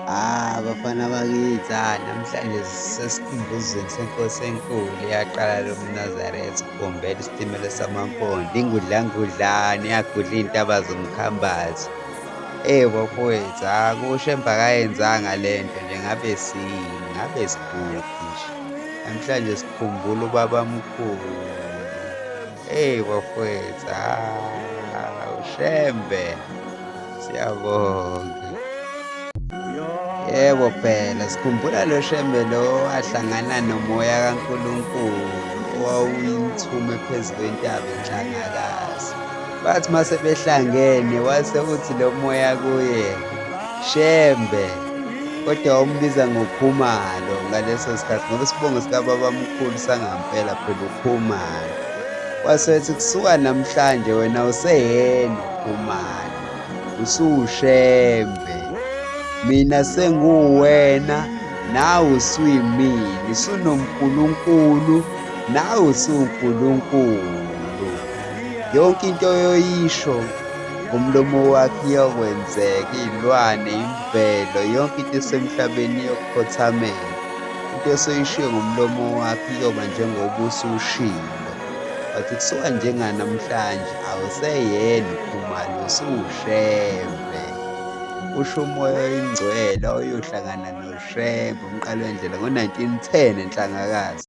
Bafana bakithi, namhlanje sesikhumbuzo senkosi enkulu eyaqala lo mNazaretha ukukhombela isitimela samaMpondo, ingudlangudlana eyagudla iy'ntaba zomkhambathi. Bafowethu, kusho embakayenzanga le nto nje ngabe sikuphi nje. Namhlanje sikhumbula ubabamkhulu. Bafowethu, ushembe, siyabonga. Yebo phela sikhumbula lo shembe lo wahlangana nomoya kaNkulunkulu owawuyithume phezu kwentaba eNhlangalase. Bathi mase behlangene wase uthi lo moya kuye, Shembe, kodwa wambiza ngoKhumalo ngaleso sikhathi ngoba isibongo sikababamkhulu sangampela phela uKhumalo. Wase ethi kusuka namhlanje wena useyena uKhumalo, usuwuShembe. Mina senguwena, nawe usuyimina, usunoNkulunkulu, nawe usuNkulunkulu. Yonke into oyoyisho ngomlomo wakhe iyokwenzeka, iy'lwane, imvelo, yonke into esemhlabeni iyokukhothamela. Into esoyishiye ngomlomo wakhe iyoba njengoba usushilo. Wathi kusuka njenganamhlanje awuseyena uKhumalo, usuwuShembe. Usho umoya oyingcwele oyohlangana noShembe umqali wendlela ngo-1910 eNhlangakazi.